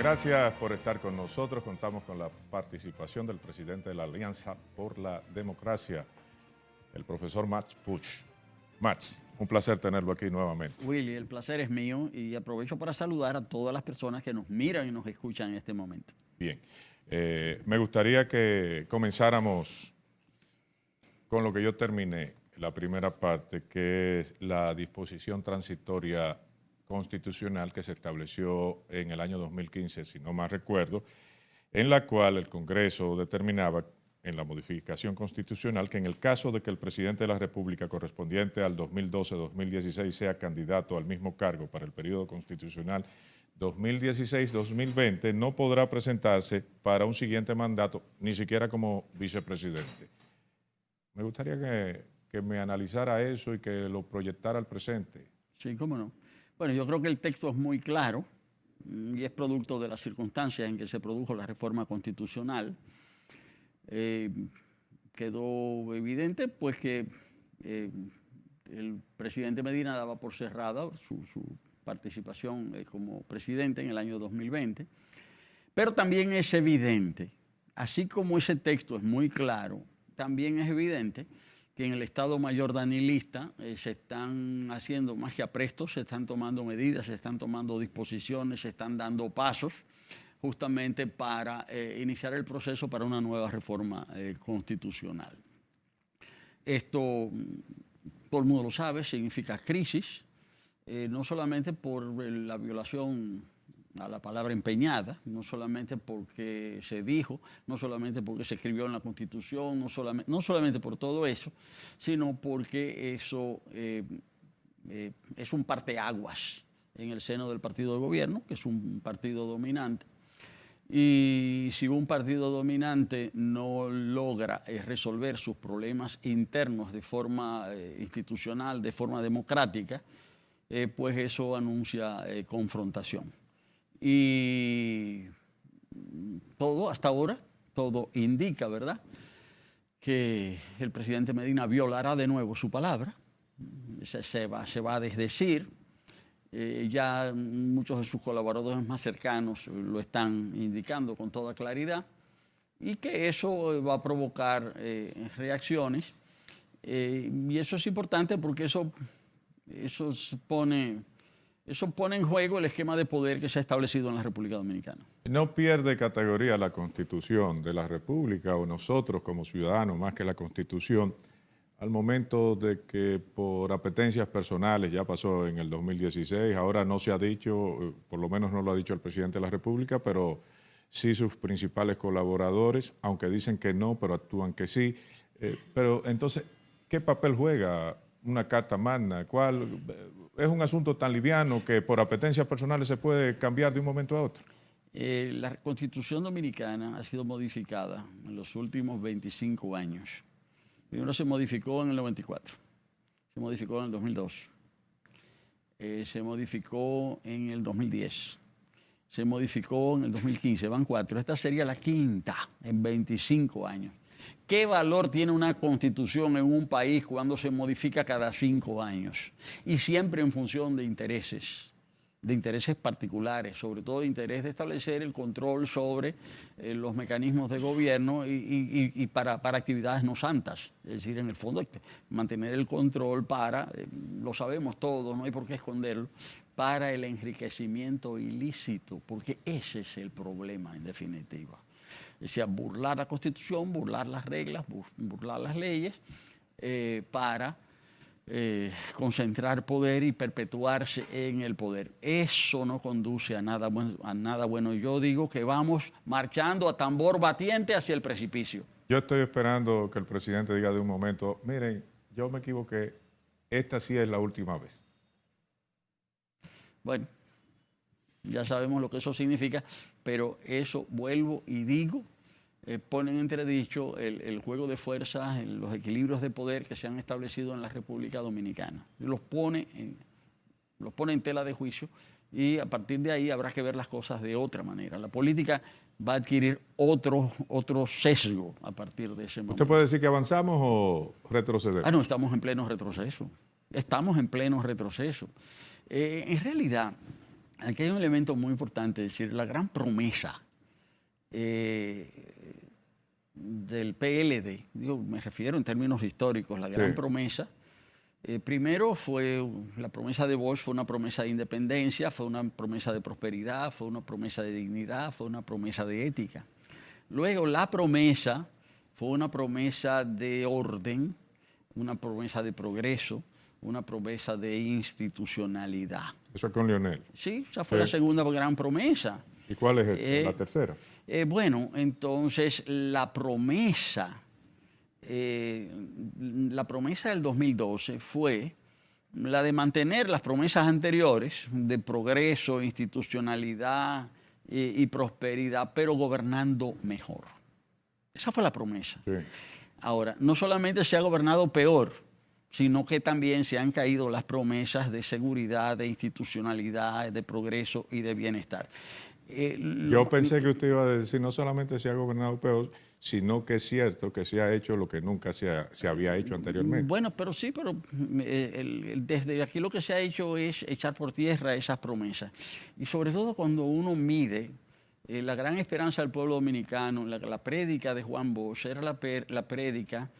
Gracias por estar con nosotros. Contamos con la participación del presidente de la Alianza por la Democracia, el profesor Max Puig. Max, un placer tenerlo aquí nuevamente. Willy, el placer es mío y aprovecho para saludar a todas las personas que nos miran y nos escuchan en este momento. Bien, me gustaría que comenzáramos con lo que yo terminé, la primera parte, que es la disposición transitoria constitucional que se estableció en el año 2015, si no mal recuerdo, en la cual el Congreso determinaba en la modificación constitucional que en el caso de que el presidente de la República correspondiente al 2012-2016 sea candidato al mismo cargo para el periodo constitucional 2016-2020, no podrá presentarse para un siguiente mandato, ni siquiera como vicepresidente. Me gustaría que me analizara eso y que lo proyectara al presente. Sí, cómo no. Bueno, yo creo que el texto es muy claro y es producto de las circunstancias en que se produjo la reforma constitucional. Quedó evidente pues que el presidente Medina daba por cerrada su participación como presidente en el año 2020, pero también es evidente, así como ese texto es muy claro, también es evidente que en el Estado Mayor danilista se están haciendo más que aprestos, se están tomando medidas, se están tomando disposiciones, se están dando pasos justamente para iniciar el proceso para una nueva reforma constitucional. Esto, todo el mundo lo sabe, significa crisis, no solamente por la violación a la palabra empeñada, no solamente porque se dijo, no solamente porque se escribió en la Constitución, no solamente por todo eso, sino porque eso es un parteaguas en el seno del partido de gobierno, que es un partido dominante. Y si un partido dominante no logra resolver sus problemas internos de forma institucional, de forma democrática, pues eso anuncia confrontación. Y todo, hasta ahora, todo indica, ¿verdad?, que el presidente Medina violará de nuevo su palabra, se va a desdecir. Ya muchos de sus colaboradores más cercanos lo están indicando con toda claridad, y que eso va a provocar reacciones. Y eso es importante porque eso pone en juego el esquema de poder que se ha establecido en la República Dominicana. ¿No pierde categoría la Constitución de la República o nosotros como ciudadanos más que la Constitución al momento de que por apetencias personales, ya pasó en el 2016, ahora no se ha dicho, por lo menos no lo ha dicho el presidente de la República, pero sí sus principales colaboradores, aunque dicen que no, pero actúan que sí? Pero entonces, ¿qué papel juega una carta magna? ¿Cuál es un asunto tan liviano que por apetencias personales se puede cambiar de un momento a otro? La Constitución Dominicana ha sido modificada en los últimos 25 años. Primero se modificó en el 94, se modificó en el 2002, se modificó en el 2010, se modificó en el 2015, van 4. Esta sería la quinta en 25 años. ¿Qué valor tiene una constitución en un país cuando se modifica cada 5 años? Y siempre en función de intereses particulares, sobre todo de interés de establecer el control sobre los mecanismos de gobierno y para actividades no santas. Es decir, en el fondo, mantener el control para, lo sabemos todos, no hay por qué esconderlo, para el enriquecimiento ilícito, porque ese es el problema en definitiva. Es decir, burlar la Constitución, burlar las reglas, burlar las leyes para concentrar poder y perpetuarse en el poder. Eso no conduce a nada bueno. Yo digo que vamos marchando a tambor batiente hacia el precipicio. Yo estoy esperando que el presidente diga de un momento, miren, yo me equivoqué, esta sí es la última vez. Bueno, ya sabemos lo que eso significa, pero eso, vuelvo y digo, pone en entredicho el juego de fuerzas, los equilibrios de poder que se han establecido en la República Dominicana. Los pone en tela de juicio, y a partir de ahí habrá que ver las cosas de otra manera. La política va a adquirir otro sesgo a partir de ese momento. ¿Usted puede decir que avanzamos o retrocedemos? No, estamos en pleno retroceso. Estamos en pleno retroceso. En realidad, aquí hay un elemento muy importante, es decir, la gran promesa del PLD, me refiero en términos históricos, la gran promesa, primero fue la promesa de Bosch, fue una promesa de independencia, fue una promesa de prosperidad, fue una promesa de dignidad, fue una promesa de ética. Luego la promesa fue una promesa de orden, una promesa de progreso, una promesa de institucionalidad. Eso es con Lionel. Sí, esa fue la segunda gran promesa. ¿Y cuál es la tercera? Bueno, entonces la promesa del 2012 fue la de mantener las promesas anteriores de progreso, institucionalidad y prosperidad, pero gobernando mejor. Esa fue la promesa. Sí. Ahora, no solamente se ha gobernado peor, sino que también se han caído las promesas de seguridad, de institucionalidad, de progreso y de bienestar. Yo pensé que usted iba a decir no solamente se ha gobernado peor, sino que es cierto que se ha hecho lo que nunca se había hecho anteriormente. Bueno, pero sí, pero desde aquí lo que se ha hecho es echar por tierra esas promesas. Y sobre todo cuando uno mide la gran esperanza del pueblo dominicano, la prédica de Juan Bosch era la prédica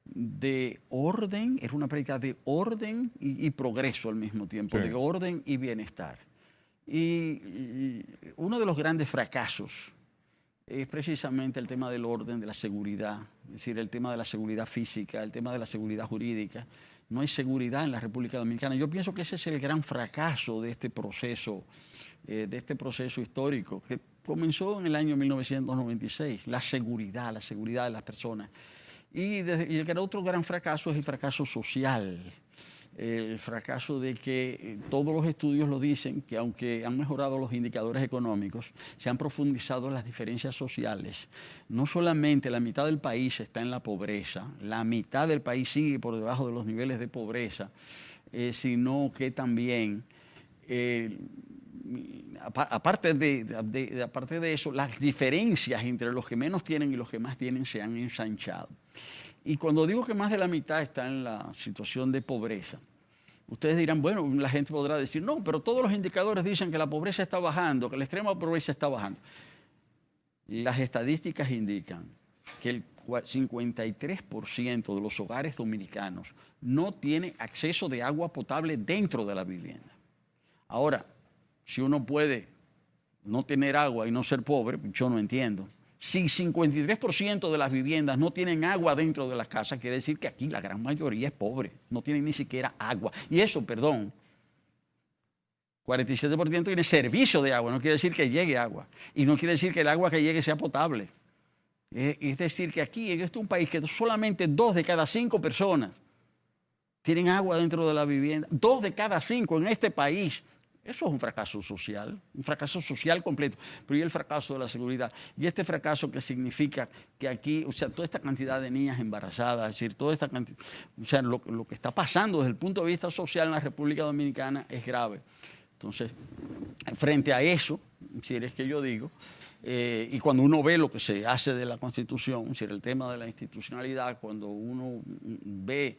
de orden, era una prédica de orden y progreso al mismo tiempo, sí, de orden y bienestar. Y uno de los grandes fracasos es precisamente el tema del orden, de la seguridad, es decir, el tema de la seguridad física, el tema de la seguridad jurídica. No hay seguridad en la República Dominicana. Yo pienso que ese es el gran fracaso de este proceso histórico que comenzó en el año 1996, la seguridad de las personas. Y el otro gran fracaso es el fracaso social. El fracaso de que todos los estudios lo dicen, que aunque han mejorado los indicadores económicos, se han profundizado las diferencias sociales. No solamente la mitad del país está en la pobreza, la mitad del país sigue por debajo de los niveles de pobreza, sino que también, aparte de eso, las diferencias entre los que menos tienen y los que más tienen se han ensanchado. Y cuando digo que más de la mitad está en la situación de pobreza, ustedes dirán, bueno, la gente podrá decir, no, pero todos los indicadores dicen que la pobreza está bajando, que la extrema pobreza está bajando. Las estadísticas indican que el 53% de los hogares dominicanos no tiene acceso de agua potable dentro de la vivienda. Ahora, si uno puede no tener agua y no ser pobre, yo no entiendo. Si 53% de las viviendas no tienen agua dentro de las casas, quiere decir que aquí la gran mayoría es pobre, no tienen ni siquiera agua. Y eso, 47% tiene servicio de agua, no quiere decir que llegue agua. Y no quiere decir que el agua que llegue sea potable. Es decir, que aquí, en este un país que solamente 2 de cada 5 personas tienen agua dentro de la vivienda, 2 de cada 5 en este país. Eso es un fracaso social completo. Pero ¿y el fracaso de la seguridad? Y este fracaso que significa que aquí, o sea, toda esta cantidad de niñas embarazadas, es decir, toda esta cantidad, o sea, lo que está pasando desde el punto de vista social en la República Dominicana es grave. Entonces, frente a eso, si es que yo digo, y cuando uno ve lo que se hace de la Constitución, si el tema de la institucionalidad, cuando uno ve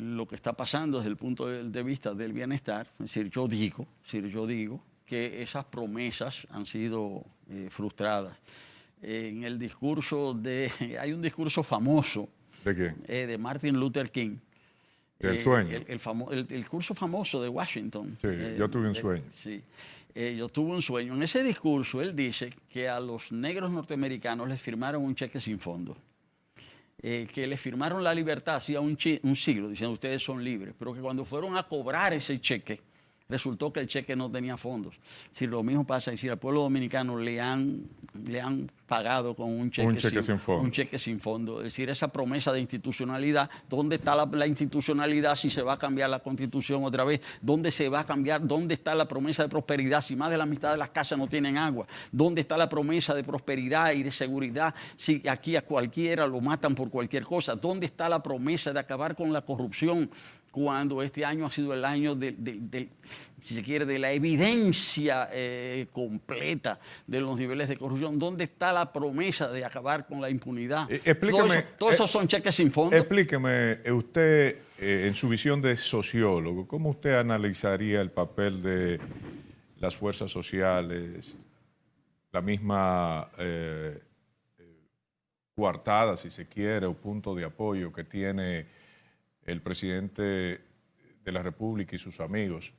lo que está pasando desde el punto de vista del bienestar, es decir, yo digo que esas promesas han sido frustradas. En el discurso hay un discurso famoso. ¿De quién? De Martin Luther King. El sueño. El curso famoso de Washington. Sí, yo tuve un sueño. Sí, yo tuve un sueño. En ese discurso él dice que a los negros norteamericanos les firmaron un cheque sin fondo. Que les firmaron la libertad hacía un siglo, diciendo ustedes son libres, pero que cuando fueron a cobrar ese cheque, resultó que el cheque no tenía fondos. Si lo mismo pasa, es decir, al pueblo dominicano le han pagado con un cheque sin fondo. Es decir, esa promesa de institucionalidad, ¿dónde está la institucionalidad si se va a cambiar la Constitución otra vez? ¿Dónde se va a cambiar? ¿Dónde está la promesa de prosperidad si más de la mitad de las casas no tienen agua? ¿Dónde está la promesa de prosperidad y de seguridad si aquí a cualquiera lo matan por cualquier cosa? ¿Dónde está la promesa de acabar con la corrupción cuando este año ha sido el año si se quiere, de la evidencia completa de los niveles de corrupción? ¿Dónde está la promesa de acabar con la impunidad? Explíqueme. Todos esos son cheques sin fondo. Explíqueme, usted, en su visión de sociólogo, ¿cómo usted analizaría el papel de las fuerzas sociales, la misma coartada, si se quiere, o punto de apoyo que tiene el presidente de la República y sus amigos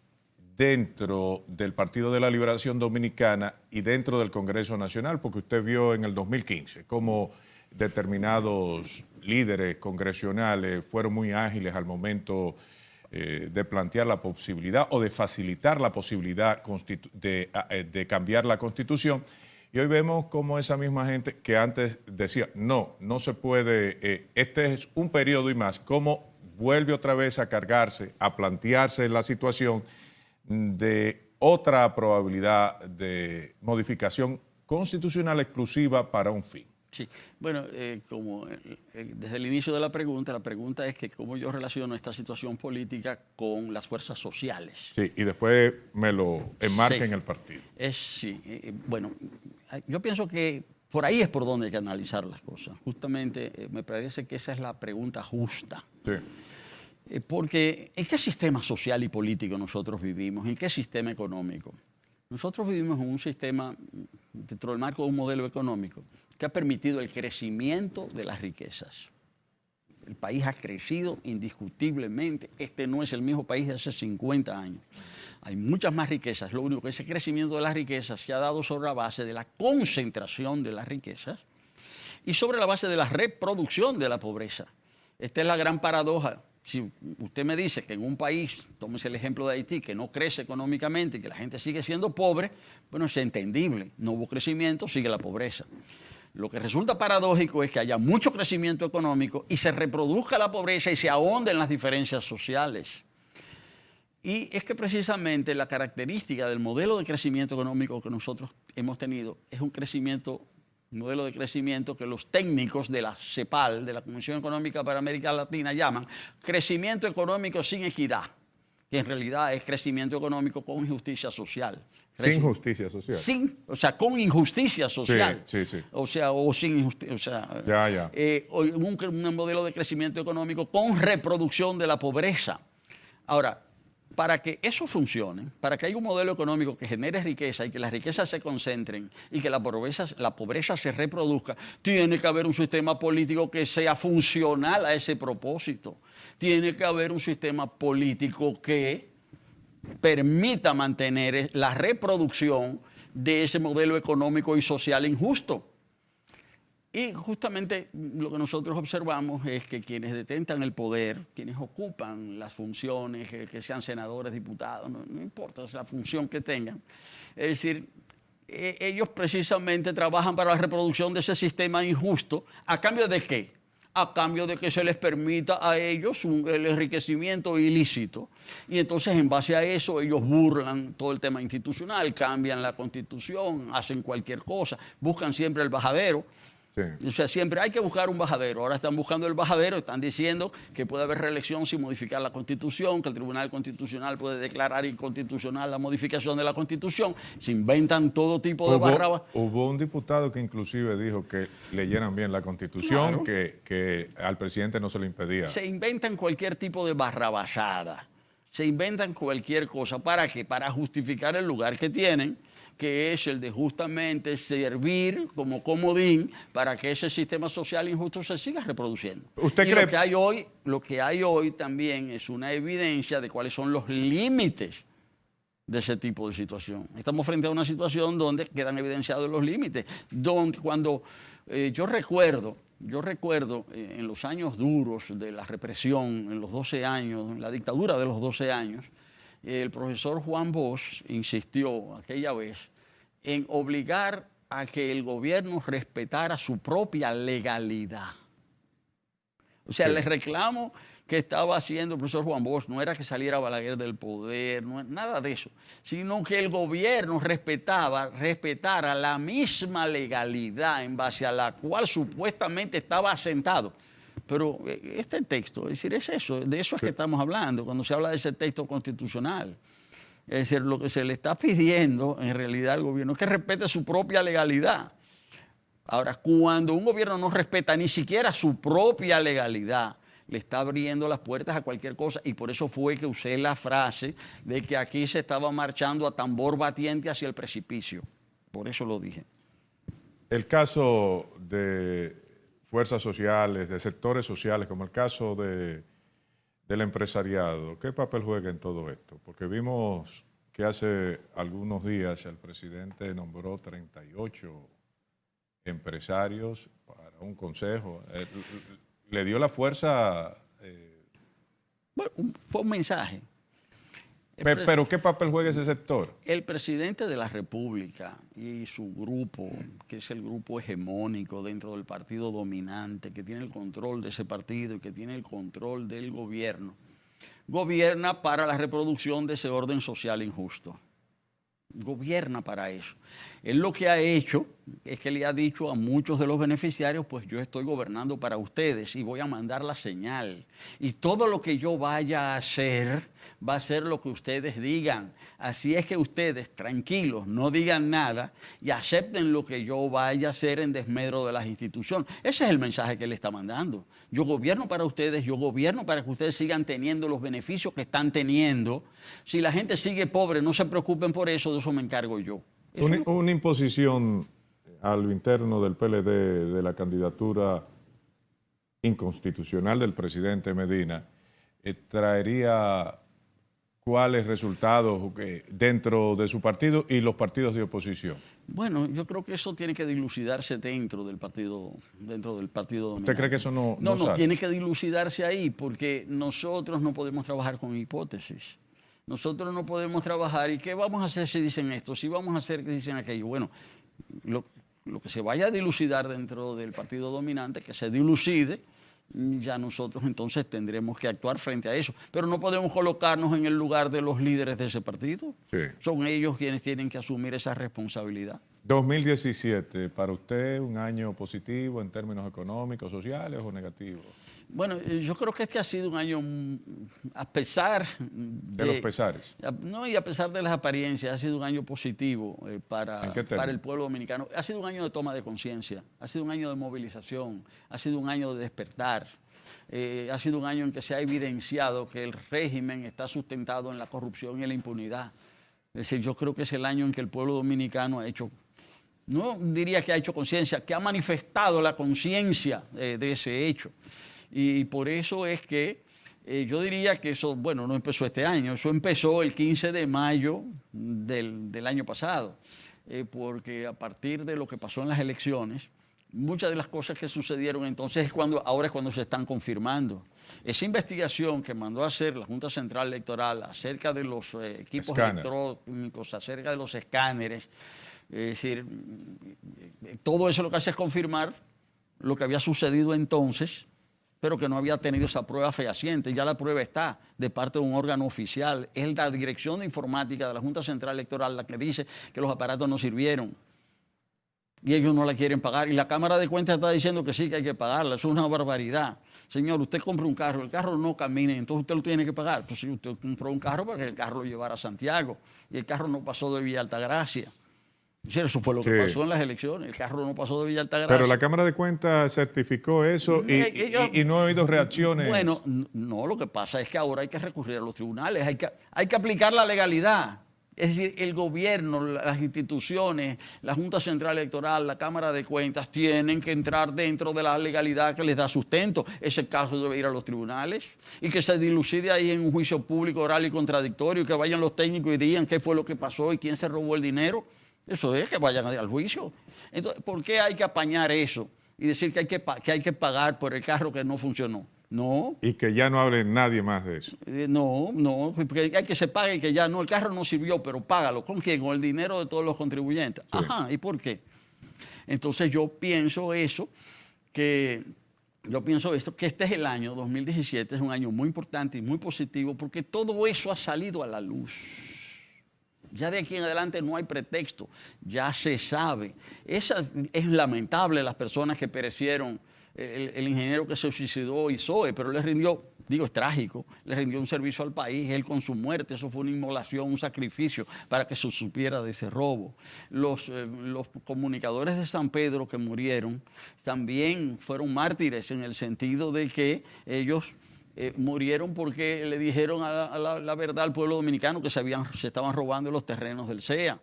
dentro del Partido de la Liberación Dominicana y dentro del Congreso Nacional, porque usted vio en el 2015 cómo determinados líderes congresionales fueron muy ágiles al momento de plantear la posibilidad o de facilitar la posibilidad de cambiar la Constitución. Y hoy vemos cómo esa misma gente que antes decía, no se puede, este es un periodo y más, cómo vuelve otra vez a cargarse, a plantearse la situación de otra probabilidad de modificación constitucional exclusiva para un fin. Sí, bueno, como desde el inicio de la pregunta es que cómo yo relaciono esta situación política con las fuerzas sociales. Sí, y después me lo enmarca en el partido. Bueno, yo pienso que por ahí es por donde hay que analizar las cosas. Justamente me parece que esa es la pregunta justa. Sí. Porque ¿en qué sistema social y político nosotros vivimos? ¿En qué sistema económico? Nosotros vivimos en un sistema, dentro del marco de un modelo económico, que ha permitido el crecimiento de las riquezas. El país ha crecido indiscutiblemente. Este no es el mismo país de hace 50 años. Hay muchas más riquezas. Lo único que ese crecimiento de las riquezas se ha dado sobre la base de la concentración de las riquezas y sobre la base de la reproducción de la pobreza. Esta es la gran paradoja. Si usted me dice que en un país, tómese el ejemplo de Haití, que no crece económicamente y que la gente sigue siendo pobre, bueno, es entendible. No hubo crecimiento, sigue la pobreza. Lo que resulta paradójico es que haya mucho crecimiento económico y se reproduzca la pobreza y se ahonden las diferencias sociales. Y es que precisamente la característica del modelo de crecimiento económico que nosotros hemos tenido es un modelo de crecimiento que los técnicos de la CEPAL, de la Comisión Económica para América Latina, llaman crecimiento económico sin equidad, que en realidad es crecimiento económico con injusticia social. Sin justicia social. Con injusticia social. Sí. O sin injusticia. Un modelo de crecimiento económico con reproducción de la pobreza. Ahora, para que eso funcione, para que haya un modelo económico que genere riqueza y que las riquezas se concentren y que la pobreza se reproduzca, tiene que haber un sistema político que sea funcional a ese propósito. Tiene que haber un sistema político que permita mantener la reproducción de ese modelo económico y social injusto. Y justamente lo que nosotros observamos es que quienes detentan el poder, quienes ocupan las funciones, que sean senadores, diputados, no importa la función que tengan, es decir, ellos precisamente trabajan para la reproducción de ese sistema injusto. ¿A cambio de qué? A cambio de que se les permita a ellos el enriquecimiento ilícito. Y entonces en base a eso ellos burlan todo el tema institucional, cambian la Constitución, hacen cualquier cosa, buscan siempre el bajadero. Sí. O sea, siempre hay que buscar un bajadero. Ahora están buscando el bajadero, están diciendo que puede haber reelección sin modificar la Constitución, que el Tribunal Constitucional puede declarar inconstitucional la modificación de la Constitución. Se inventan todo tipo de barrabas. Hubo un diputado que inclusive dijo que leyeran bien la Constitución, claro, que al presidente no se le impedía. Se inventan cualquier tipo de barrabasada. Se inventan cualquier cosa. ¿Para qué? Para justificar el lugar que tienen, que es el de justamente servir como comodín para que ese sistema social injusto se siga reproduciendo. ¿Usted cree? Lo que hay hoy también es una evidencia de cuáles son los límites de ese tipo de situación. Estamos frente a una situación donde quedan evidenciados los límites, donde cuando yo recuerdo en los años duros de la represión, en los 12 años, en la dictadura de los 12 años, el profesor Juan Bosch insistió aquella vez en obligar a que el gobierno respetara su propia legalidad. O sea, el reclamo que estaba haciendo el profesor Juan Bosch no era que saliera Balaguer del poder, no, nada de eso, sino que el gobierno respetara la misma legalidad en base a la cual supuestamente estaba asentado. Pero este texto, es decir, es eso, de eso es que estamos hablando cuando se habla de ese texto constitucional. Es decir, lo que se le está pidiendo en realidad al gobierno es que respete su propia legalidad. Ahora, cuando un gobierno no respeta ni siquiera su propia legalidad, le está abriendo las puertas a cualquier cosa, y por eso fue que usé la frase de que aquí se estaba marchando a tambor batiente hacia el precipicio. Por eso lo dije. El caso de fuerzas sociales, de sectores sociales, como el caso del empresariado, ¿qué papel juega en todo esto? Porque vimos que hace algunos días el presidente nombró 38 empresarios para un consejo. Le dio la fuerza. Bueno, fue un mensaje. Pero ¿qué papel juega ese sector? El presidente de la República y su grupo, que es el grupo hegemónico dentro del partido dominante, que tiene el control de ese partido y que tiene el control del gobierno, gobierna para la reproducción de ese orden social injusto. Gobierna para eso. Él lo que ha hecho es que le ha dicho a muchos de los beneficiarios, pues yo estoy gobernando para ustedes y voy a mandar la señal. Y todo lo que yo vaya a hacer va a ser lo que ustedes digan. Así es que ustedes, tranquilos, no digan nada y acepten lo que yo vaya a hacer en desmedro de las instituciones. Ese es el mensaje que él está mandando. Yo gobierno para ustedes, yo gobierno para que ustedes sigan teniendo los beneficios que están teniendo. Si la gente sigue pobre, no se preocupen por eso, de eso me encargo yo. Una imposición a lo interno del PLD de la candidatura inconstitucional del presidente Medina traería cuáles resultados dentro de su partido y los partidos de oposición. Bueno, yo creo que eso tiene que dilucidarse dentro del partido dominante. ¿Usted cree que eso no No, tiene que dilucidarse ahí, porque nosotros no podemos trabajar con hipótesis. Nosotros no podemos trabajar, ¿y qué vamos a hacer si dicen esto? ¿Si vamos a hacer que dicen aquello? Bueno, lo que se vaya a dilucidar dentro del partido dominante, que se dilucide, ya nosotros entonces tendremos que actuar frente a eso. Pero no podemos colocarnos en el lugar de los líderes de ese partido. Sí. Son ellos quienes tienen que asumir esa responsabilidad. 2017, ¿para usted un año positivo en términos económicos, sociales o negativos? Bueno, yo creo que este ha sido un año, a pesar de los pesares. No, y a pesar de las apariencias, ha sido un año positivo para el pueblo dominicano. Ha sido un año de toma de conciencia, ha sido un año de movilización, ha sido un año de despertar, ha sido un año en que se ha evidenciado que el régimen está sustentado en la corrupción y en la impunidad. Es decir, yo creo que es el año en que el pueblo dominicano ha hecho, no diría que ha hecho conciencia, que ha manifestado la conciencia de ese hecho. Y por eso es que yo diría que eso, bueno, no empezó este año, eso empezó el 15 de mayo del año pasado, porque a partir de lo que pasó en las elecciones, muchas de las cosas que sucedieron entonces ahora es cuando se están confirmando. Esa investigación que mandó a hacer la Junta Central Electoral acerca de los equipos electrónicos, acerca de los escáneres, es decir, todo eso lo que hace es confirmar lo que había sucedido entonces, pero que no había tenido esa prueba fehaciente. Ya la prueba está de parte de un órgano oficial. Es la Dirección de Informática de la Junta Central Electoral la que dice que los aparatos no sirvieron y ellos no la quieren pagar. Y la Cámara de Cuentas está diciendo que sí, que hay que pagarla. Eso es una barbaridad. Señor, usted compra un carro, el carro no camina, entonces usted lo tiene que pagar. Pues sí, usted compró un carro para que el carro lo llevara a Santiago y el carro no pasó de Villa Altagracia. Eso fue lo que pasó en las elecciones. El carro no pasó de Villa Altagracia. Pero la Cámara de Cuentas certificó eso y no ha habido reacciones. Bueno, no, lo que pasa es que ahora hay que recurrir a los tribunales, hay que aplicar la legalidad. Es decir, el gobierno, las instituciones, la Junta Central Electoral, la Cámara de Cuentas tienen que entrar dentro de la legalidad que les da sustento. Ese caso debe ir a los tribunales y que se dilucide ahí en un juicio público, oral y contradictorio, que vayan los técnicos y digan qué fue lo que pasó y quién se robó el dinero. Eso es, que vayan al juicio. Entonces, ¿por qué hay que apañar eso y decir que hay que pagar por el carro que no funcionó? No. Y que ya no hable nadie más de eso. No, porque hay que se pague y que ya no, el carro no sirvió, pero págalo. ¿Con quién? Con el dinero de todos los contribuyentes. Sí. Ajá, ¿y por qué? Entonces yo pienso que este es el año 2017, es un año muy importante y muy positivo porque todo eso ha salido a la luz. Ya de aquí en adelante no hay pretexto, ya se sabe. Es lamentable las personas que perecieron, el ingeniero que se suicidó, Isoe, pero le rindió digo, es trágico, le rindió un servicio al país, él con su muerte, eso fue una inmolación, un sacrificio para que se supiera de ese robo. Los comunicadores de San Pedro que murieron también fueron mártires en el sentido de que ellos murieron porque le dijeron la verdad al pueblo dominicano que se estaban robando los terrenos del CEA.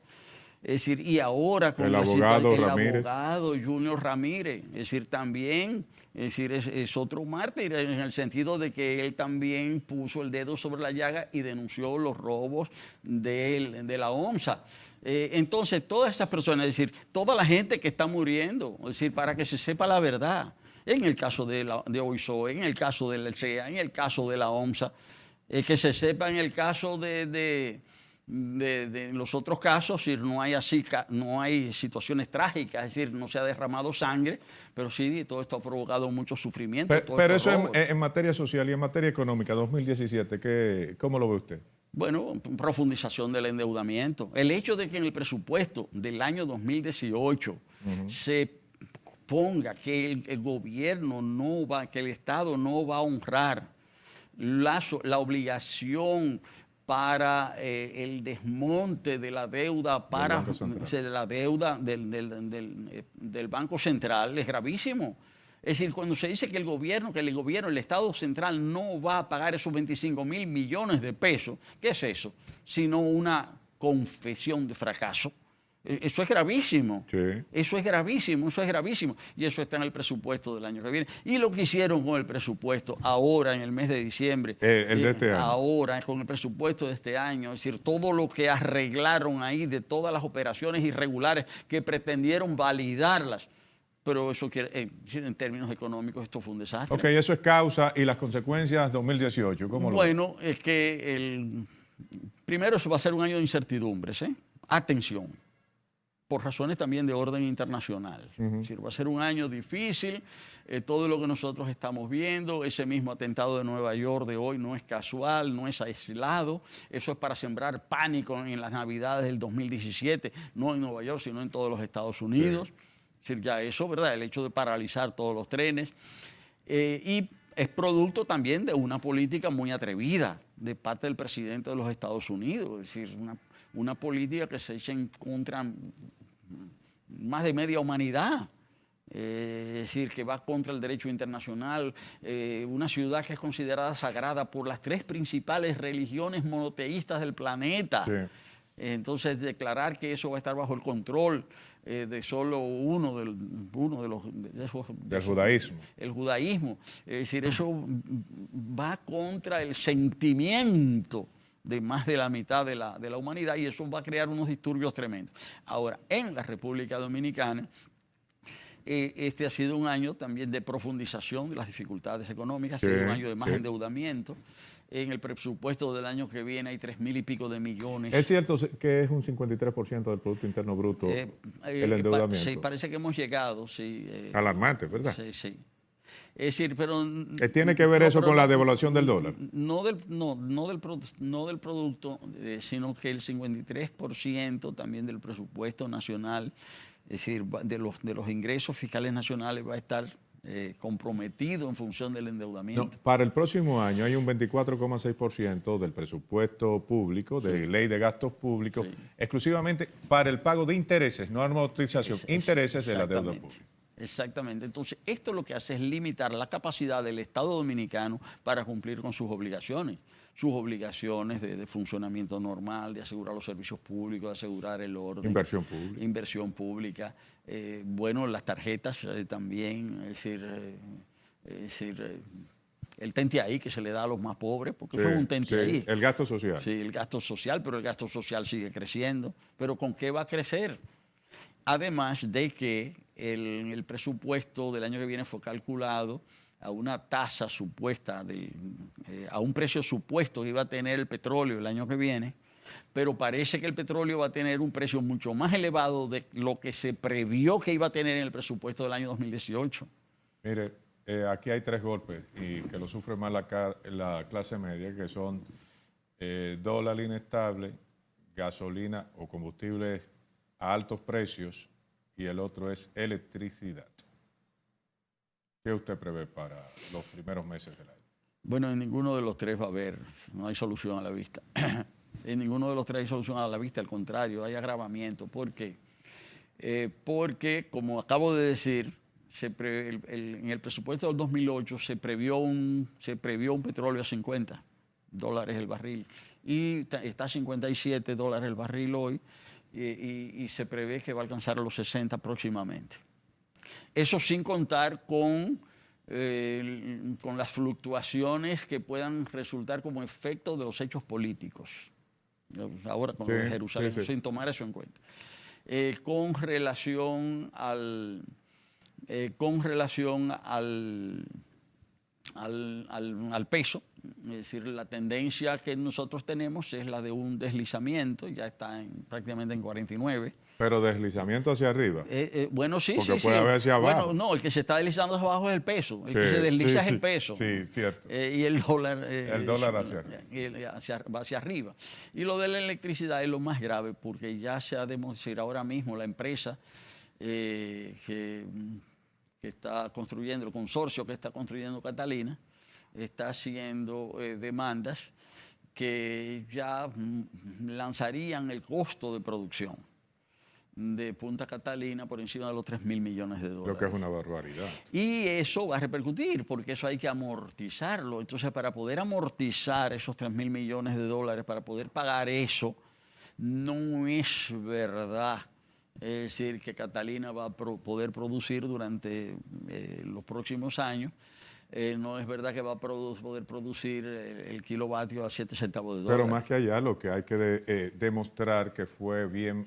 Es decir, y ahora con el abogado Junior Ramírez, es decir, también, es decir, es otro mártir en el sentido de que él también puso el dedo sobre la llaga y denunció los robos de la OMSA. Entonces, todas esas personas, es decir, toda la gente que está muriendo, es decir, para que se sepa la verdad, en el caso de OISOE, en el caso del CEA, en el caso de la OMSA, que se sepa en el caso de los otros casos, es decir, no hay situaciones trágicas, es decir, no se ha derramado sangre, pero sí todo esto ha provocado mucho sufrimiento. Pero eso en materia social y en materia económica, 2017, ¿cómo lo ve usted? Bueno, profundización del endeudamiento. El hecho de que en el presupuesto del año 2018 se ponga que el gobierno no va, que el Estado no va a honrar la obligación para el desmonte de la deuda del Banco Central es gravísimo. Es decir, cuando se dice que el Estado Central no va a pagar esos 25.000 millones de pesos, ¿qué es eso? Sino una confesión de fracaso. Eso es gravísimo. Sí. Eso es gravísimo, eso es gravísimo. Y eso está en el presupuesto del año que viene. Y lo que hicieron con el presupuesto ahora, en el mes de diciembre. El de este año. Ahora, con el presupuesto de este año. Es decir, todo lo que arreglaron ahí de todas las operaciones irregulares que pretendieron validarlas. Pero eso en términos económicos, esto fue un desastre. Ok, eso es causa y las consecuencias 2018. ¿Cómo lo ve? Bueno, es que primero eso va a ser un año de incertidumbres. Atención. Por razones también de orden internacional. Es decir, va a ser un año difícil, todo lo que nosotros estamos viendo, ese mismo atentado de Nueva York de hoy no es casual, no es aislado, eso es para sembrar pánico en las Navidades del 2017, no en Nueva York, sino en todos los Estados Unidos. Sí. Es decir, ya eso, ¿verdad? El hecho de paralizar todos los trenes. Y es producto también de una política muy atrevida de parte del presidente de los Estados Unidos, es decir, una política que se echa en contra más de media humanidad, es decir, que va contra el derecho internacional, una ciudad que es considerada sagrada por las 3 principales religiones monoteístas del planeta. Sí. Entonces, declarar que eso va a estar bajo el control de solo uno de esos... Del judaísmo. El judaísmo. Es decir, eso va contra el sentimiento de más de la mitad de la humanidad y eso va a crear unos disturbios tremendos. Ahora, en la República Dominicana, este ha sido un año también de profundización de las dificultades económicas, ha sido un año de más endeudamiento. En el presupuesto del año que viene hay 3.000 y pico de millones. ¿Es cierto que es un 53% del Producto Interno Bruto el endeudamiento? Sí, parece que hemos llegado, sí. Alarmante, ¿verdad? Sí, sí. Es decir, pero... ¿Tiene que ver eso con la devaluación del dólar? No del producto, sino que el 53% también del presupuesto nacional, es decir, de los ingresos fiscales nacionales va a estar comprometido en función del endeudamiento. No, para el próximo año hay un 24,6% del presupuesto público, de ley de gastos públicos, exclusivamente para el pago de intereses, no amortización, intereses de la deuda pública. Exactamente. Entonces, esto lo que hace es limitar la capacidad del Estado dominicano para cumplir con sus obligaciones de funcionamiento normal, de asegurar los servicios públicos, de asegurar el orden. Inversión pública. Bueno, las tarjetas también, es decir, el tente ahí que se le da a los más pobres, porque eso es un tente ahí. El gasto social. Sí, el gasto social, pero el gasto social sigue creciendo. ¿Pero con qué va a crecer? Además de que el presupuesto del año que viene fue calculado a una tasa supuesta, a un precio supuesto que iba a tener el petróleo el año que viene, pero parece que el petróleo va a tener un precio mucho más elevado de lo que se previó que iba a tener en el presupuesto del año 2018. Mire, aquí hay 3 golpes y que lo sufre más la clase media, que son dólar inestable, gasolina o combustibles a altos precios y el otro es electricidad. ¿Qué usted prevé para los primeros meses del año? Bueno, en ninguno de los tres va a haber, no hay solución a la vista. En ninguno de los tres hay solución a la vista, al contrario, hay agravamiento. ¿Por qué? Porque, como acabo de decir, en el presupuesto del 2008 se previó un petróleo a $50 el barril y está a $57 el barril hoy y se prevé que va a alcanzar los 60 próximamente. Eso sin contar con las fluctuaciones que puedan resultar como efecto de los hechos políticos. Ahora con lo de Jerusalén, sin tomar eso en cuenta. Con relación al peso, es decir, la tendencia que nosotros tenemos es la de un deslizamiento, ya está prácticamente en 49. Pero deslizamiento hacia arriba. Bueno, sí, porque sí. puede haber hacia abajo. Bueno, no, el que se está deslizando hacia abajo es el peso. El que se desliza es el peso. Sí, cierto. Y el dólar, va hacia arriba. Y lo de la electricidad es lo más grave, porque ya se ha demostrado ahora mismo la empresa que está construyendo, el consorcio que está construyendo Catalina, está haciendo demandas que ya lanzarían el costo de producción de Punta Catalina por encima de los $3.000 millones. Lo que es una barbaridad. Y eso va a repercutir, porque eso hay que amortizarlo. Entonces, para poder amortizar esos $3.000 millones, para poder pagar eso, no es verdad. Es decir, que Catalina va a poder producir durante los próximos años. No es verdad que va a poder producir el kilovatio a 7 centavos de dólar. Pero más que allá, lo que hay que demostrar que fue bien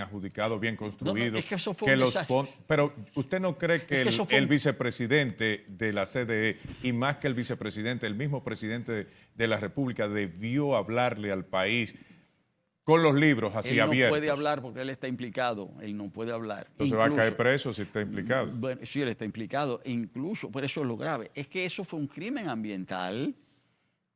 adjudicado, bien construido. No, es que eso fue un desastre. Pero ¿usted no cree que el vicepresidente de la CDE, y más que el vicepresidente, el mismo presidente de la República, debió hablarle al país con los libros así abiertos? Él no puede hablar porque él está implicado. Él no puede hablar. Entonces incluso, va a caer preso si está implicado. Bueno, sí, él está implicado. Incluso, por eso es lo grave. Es que eso fue un crimen ambiental.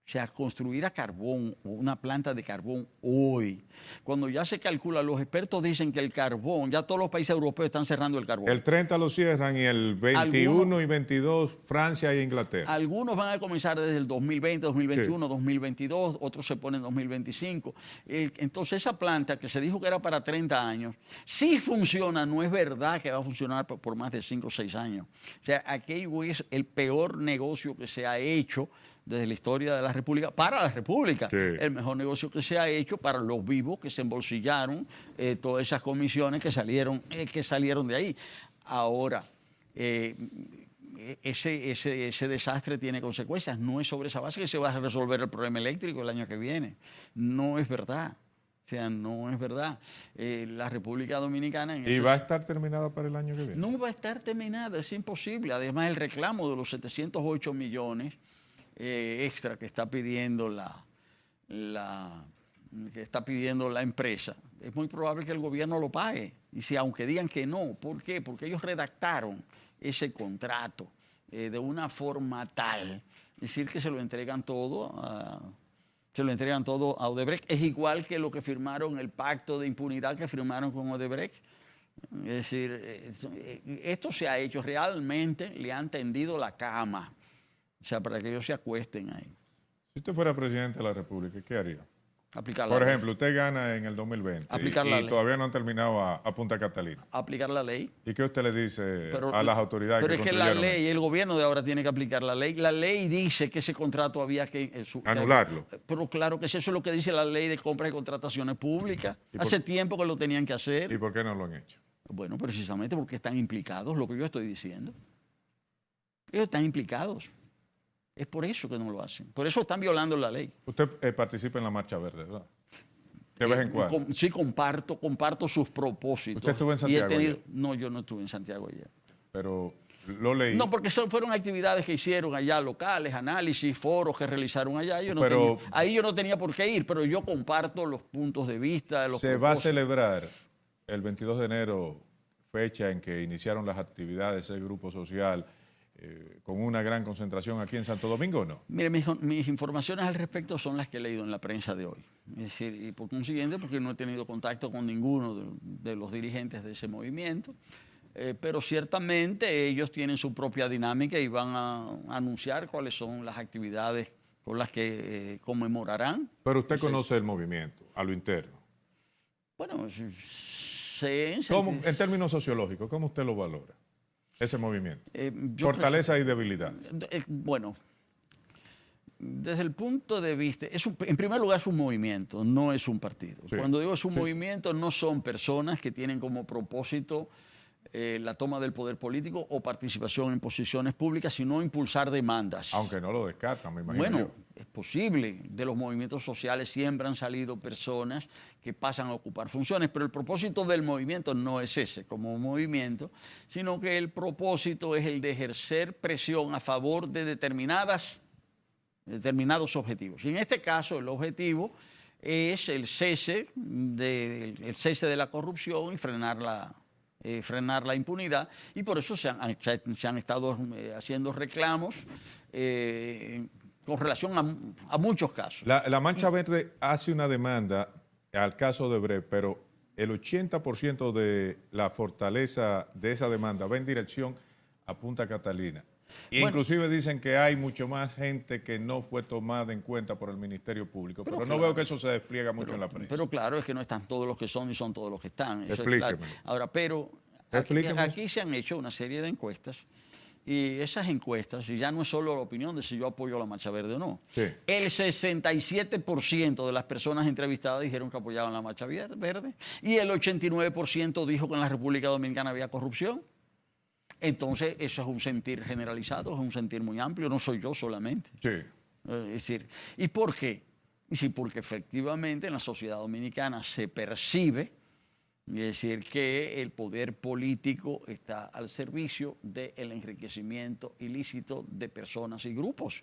O sea, construir a carbón, una planta de carbón hoy, cuando ya se calcula, los expertos dicen que el carbón, ya todos los países europeos están cerrando el carbón. El 30 lo cierran y el 21 y 22 Francia e Inglaterra. Algunos van a comenzar desde el 2020, 2021, 2022, otros se ponen en 2025. Entonces esa planta que se dijo que era para 30 años, sí funciona, no es verdad que va a funcionar por más de 5 o 6 años. O sea, aquello es el peor negocio que se ha hecho desde la historia de la República, para la República, el mejor negocio que se ha hecho para los vivos que se embolsillaron todas esas comisiones que salieron de ahí. Ahora, ese desastre tiene consecuencias. No es sobre esa base que se va a resolver el problema eléctrico el año que viene. No es verdad. O sea, no es verdad. La República Dominicana... ¿Y va a estar terminada para el año que viene? No va a estar terminada, es imposible. Además, el reclamo de los 708 millones extra que está pidiendo la empresa, es muy probable que el gobierno lo pague. Y si aunque digan que no, ¿por qué? Porque ellos redactaron ese contrato de una forma tal, es decir, que se lo entregan todo a Odebrecht. Es igual que lo que firmaron, el pacto de impunidad que firmaron con Odebrecht. Es decir, esto se ha hecho realmente, le han tendido la cama. O sea, para que ellos se acuesten ahí. Si usted fuera presidente de la República, ¿qué haría? Aplicar la Por ley. ejemplo, usted gana en el 2020 Aplicar la ley. Todavía no han terminado a Punta Catalina. Aplicar la ley. ¿Y qué usted le dice a las autoridades pero que es que la ley, eso? el gobierno de ahora tiene que aplicar la ley. La ley dice que ese contrato había que... anularlo. Pero claro que eso es lo que dice la ley de compras y contrataciones públicas. Hace tiempo que lo tenían que hacer. ¿Y por qué no lo han hecho? Bueno, precisamente porque están implicados, lo que yo estoy diciendo. Ellos están implicados. Es por eso que no lo hacen. Por eso están violando la ley. Usted participa en la Marcha Verde, ¿verdad? De vez en cuando. Sí, comparto sus propósitos. ¿Usted estuvo en Santiago? No, yo no estuve en Santiago ayer. Pero lo leí. No, porque fueron actividades que hicieron allá, locales, análisis, foros que realizaron allá. Ahí yo no tenía por qué ir, pero yo comparto los puntos de vista. Se va a celebrar el 22 de enero, fecha en que iniciaron las actividades del grupo social, con una gran concentración aquí en Santo Domingo, ¿o no? Mire, mis informaciones al respecto son las que he leído en la prensa de hoy. Es decir, y por consiguiente, porque no he tenido contacto con ninguno de los dirigentes de ese movimiento, pero ciertamente ellos tienen su propia dinámica y van a anunciar cuáles son las actividades con las que conmemorarán. Pero usted conoce el movimiento a lo interno. Bueno, sé... En términos sociológicos, ¿cómo usted lo valora, ese movimiento? Fortaleza y debilidad. Bueno, desde el punto de vista, en primer lugar es un movimiento, no es un partido. Sí. Cuando digo es un movimiento, no son personas que tienen como propósito la toma del poder político o participación en posiciones públicas, sino impulsar demandas. Aunque no lo descartan, me imagino. Bueno, es posible. De los movimientos sociales siempre han salido personas que pasan a ocupar funciones, pero el propósito del movimiento no es ese como movimiento, sino que el propósito es el de ejercer presión a favor de determinados objetivos. Y en este caso el objetivo es el cese de la corrupción y frenar la impunidad, y por eso se han estado haciendo reclamos con relación a muchos casos. La Mancha Verde hace una demanda al caso de Brecht, pero el 80% de la fortaleza de esa demanda va en dirección a Punta Catalina. Inclusive dicen que hay mucho más gente que no fue tomada en cuenta por el Ministerio Público, pero no veo que eso se despliega mucho en la prensa. Pero claro, es que no están todos los que son ni son todos los que están. Explíqueme. Claro. Ahora, pero aquí se han hecho una serie de encuestas, y esas encuestas, y ya no es solo la opinión de si yo apoyo a la Marcha Verde o no. Sí. El 67% de las personas entrevistadas dijeron que apoyaban la Marcha Verde, y el 89% dijo que en la República Dominicana había corrupción. Entonces, eso es un sentir generalizado, es un sentir muy amplio, no soy yo solamente. Sí. Es decir, ¿y por qué? Sí, porque efectivamente en la sociedad dominicana se percibe, es decir, que el poder político está al servicio del enriquecimiento ilícito de personas y grupos.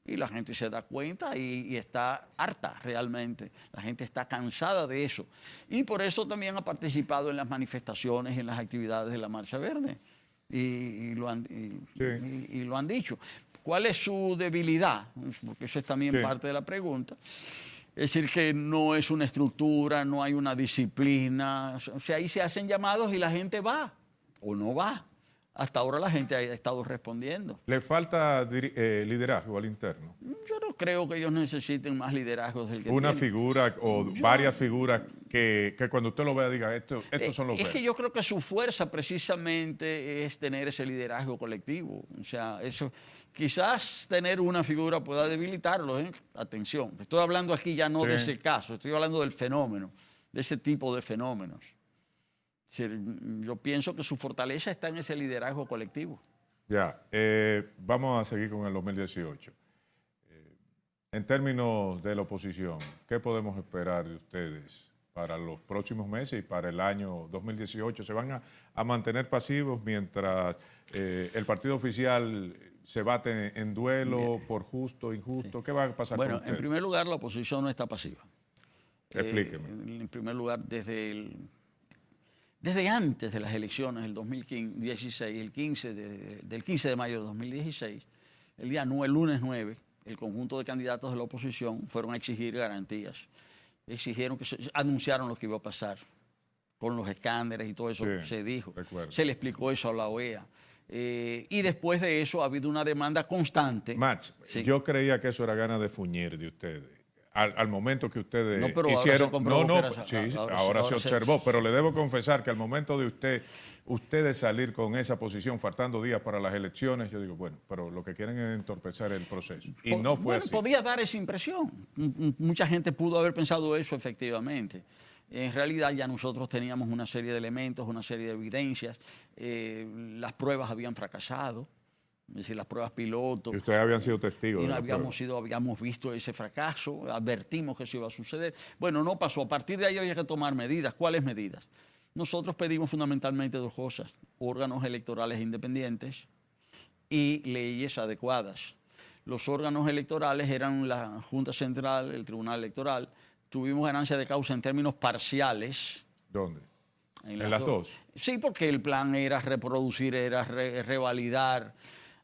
Y la gente se da cuenta y está harta realmente. La gente está cansada de eso. Y por eso también ha participado en las manifestaciones, en las actividades de la Marcha Verde. Y lo han dicho. ¿Cuál es su debilidad? Porque eso es también parte de la pregunta. Es decir, que no es una estructura, no hay una disciplina. O sea, ahí se hacen llamados y la gente va o no va. Hasta ahora la gente ha estado respondiendo. ¿Le falta liderazgo al interno? Yo no creo que ellos necesiten más liderazgo del que una tienen. Figura o varias figuras que cuando usted lo vea diga, estos son los Es que yo creo que su fuerza precisamente es tener ese liderazgo colectivo. O sea, eso, quizás tener una figura pueda debilitarlo. Atención, estoy hablando aquí ya no de ese caso, estoy hablando del fenómeno, de ese tipo de fenómenos. Yo pienso que su fortaleza está en ese liderazgo colectivo. Ya, vamos a seguir con el 2018. En términos de la oposición, ¿qué podemos esperar de ustedes para los próximos meses y para el año 2018? ¿Se van a mantener pasivos mientras el partido oficial se bate en duelo por justo, injusto? Sí. ¿Qué va a pasar con ustedes? Bueno, en primer lugar, la oposición no está pasiva. Explíqueme. En primer lugar, desde antes de las elecciones del 2016, del 15 de mayo de 2016, el lunes 9, el conjunto de candidatos de la oposición fueron a exigir garantías. Exigieron anunciaron lo que iba a pasar con los escáneres y todo eso. Sí, se dijo. Recuerdo. Se le explicó eso a la OEA. Y después de eso ha habido una demanda constante. Max, sí. Yo creía que eso era ganas de fuñir de ustedes. Al momento que ustedes hicieron... Ahora se observó, pero le debo confesar que al momento de ustedes salir con esa posición faltando días para las elecciones, yo digo, bueno, pero lo que quieren es entorpecer el proceso. Y no fue así. Podía dar esa impresión. Mucha gente pudo haber pensado eso efectivamente. En realidad ya nosotros teníamos una serie de elementos, una serie de evidencias. Las pruebas habían fracasado. Es decir, las pruebas piloto. Y ustedes habían sido testigos. Y habíamos visto ese fracaso, advertimos que eso iba a suceder. Bueno, no pasó. A partir de ahí había que tomar medidas. ¿Cuáles medidas? Nosotros pedimos fundamentalmente dos cosas: órganos electorales independientes y leyes adecuadas. Los órganos electorales eran la Junta Central, el Tribunal Electoral. Tuvimos ganancia de causa en términos parciales. ¿Dónde? ¿En las dos? Sí, porque el plan era reproducir, era revalidar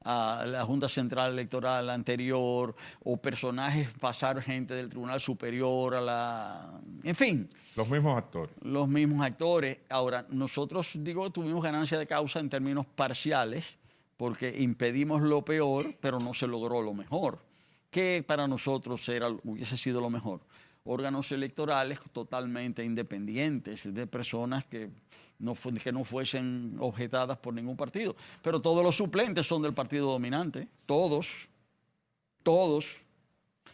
a la Junta Central Electoral anterior, o personajes pasar gente del Tribunal Superior a la... En fin. Los mismos actores. Los mismos actores. Ahora, nosotros, tuvimos ganancia de causa en términos parciales, porque impedimos lo peor, pero no se logró lo mejor. ¿Qué para nosotros hubiese sido lo mejor? Órganos electorales totalmente independientes, de personas que no fuesen objetadas por ningún partido. Pero todos los suplentes son del partido dominante, todos,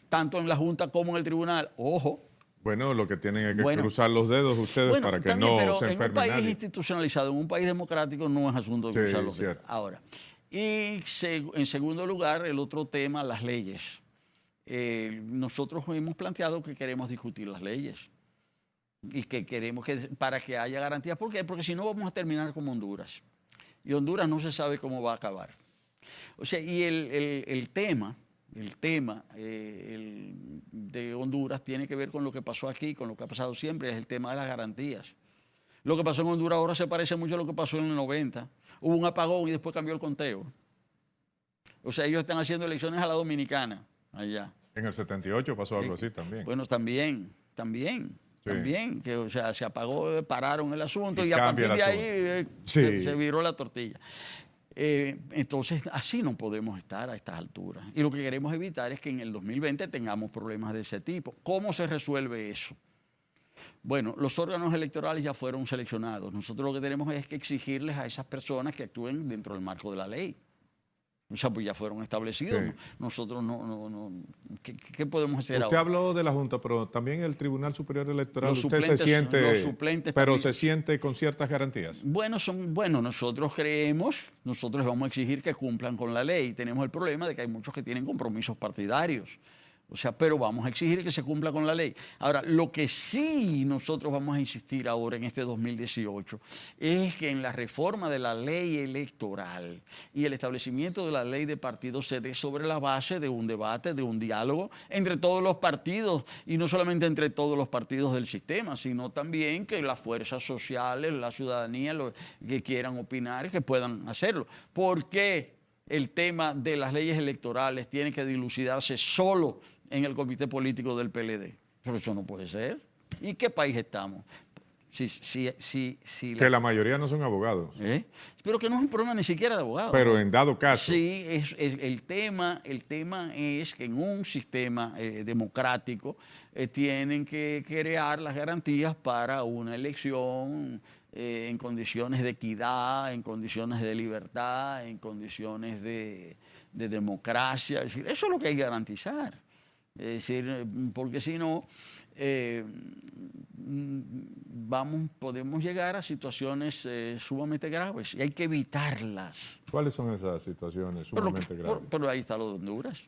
tanto en la Junta como en el tribunal. Ojo. Bueno, lo que tienen es que cruzar los dedos ustedes para que también, no se enferme nadie. En un país institucionalizado, en un país democrático, no es asunto de cruzar los dedos. Ahora, y en segundo lugar, el otro tema, las leyes. Nosotros hemos planteado que queremos discutir las leyes y que queremos para que haya garantías. ¿Por qué? Porque si no vamos a terminar como Honduras. Y Honduras no se sabe cómo va a acabar. O sea, y el tema de Honduras tiene que ver con lo que pasó aquí, con lo que ha pasado siempre, es el tema de las garantías. Lo que pasó en Honduras ahora se parece mucho a lo que pasó en el 90. Hubo un apagón y después cambió el conteo. O sea, ellos están haciendo elecciones a la dominicana, allá. En el 78 pasó algo así también. Bueno, también, que o sea, se apagó, pararon el asunto y a partir de ahí se viró la tortilla. Entonces, así no podemos estar a estas alturas. Y lo que queremos evitar es que en el 2020 tengamos problemas de ese tipo. ¿Cómo se resuelve eso? Bueno, los órganos electorales ya fueron seleccionados. Nosotros lo que tenemos es que exigirles a esas personas que actúen dentro del marco de la ley. O sea, pues ya fueron establecidos. Sí. Nosotros ¿qué podemos hacer ahora? Usted habló de la Junta, pero también el Tribunal Superior Electoral, usted se siente, pero se siente con ciertas garantías. Bueno, nosotros nosotros vamos a exigir que cumplan con la ley. Tenemos el problema de que hay muchos que tienen compromisos partidarios. O sea, pero vamos a exigir que se cumpla con la ley. Ahora, lo que sí nosotros vamos a insistir ahora en este 2018 es que en la reforma de la ley electoral y el establecimiento de la ley de partidos se dé sobre la base de un debate, de un diálogo entre todos los partidos, y no solamente entre todos los partidos del sistema, sino también que las fuerzas sociales, la ciudadanía, los que quieran opinar, que puedan hacerlo. ¿Por qué el tema de las leyes electorales tiene que dilucidarse solo en el comité político del PLD? Pero eso no puede ser. ¿Y en qué país estamos? Que la mayoría no son abogados. Pero que no es un problema ni siquiera de abogados. Pero en dado caso. Sí, el tema es que en un sistema democrático tienen que crear las garantías para una elección en condiciones de equidad, en condiciones de libertad, en condiciones de democracia. Es decir, eso es lo que hay que garantizar. Es decir, porque si no, podemos llegar a situaciones sumamente graves y hay que evitarlas. ¿Cuáles son esas situaciones sumamente graves? Pero ahí está lo de Honduras.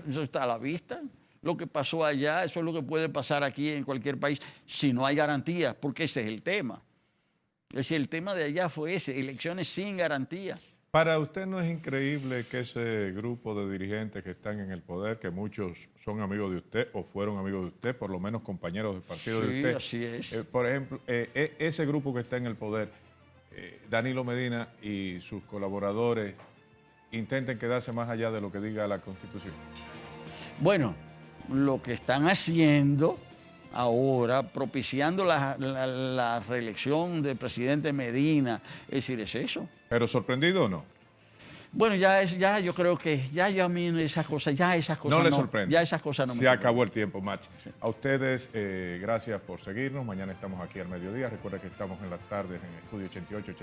Eso está a la vista. Lo que pasó allá, eso es lo que puede pasar aquí en cualquier país si no hay garantías, porque ese es el tema. Es decir, el tema de allá fue ese, elecciones sin garantías. ¿Para usted no es increíble que ese grupo de dirigentes que están en el poder, que muchos son amigos de usted o fueron amigos de usted, por lo menos compañeros del partido de usted? Sí, así es. Por ejemplo, ese grupo que está en el poder, Danilo Medina y sus colaboradores, intenten quedarse más allá de lo que diga la Constitución? Bueno, lo que están haciendo ahora, propiciando la reelección del presidente Medina, es decir, es eso. ¿Pero sorprendido o no? Bueno, yo creo que ya a mí esas cosas no le sorprende. Ya esas cosas no me sorprenden. Se acabó el tiempo, Max. Sí. A ustedes, gracias por seguirnos. Mañana estamos aquí al mediodía. Recuerda que estamos en las tardes en Estudio 88,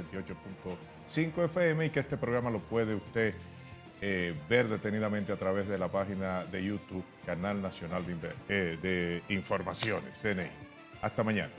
88.5 FM y que este programa lo puede usted ver detenidamente a través de la página de YouTube, Canal Nacional de Informaciones, CNI. Hasta mañana.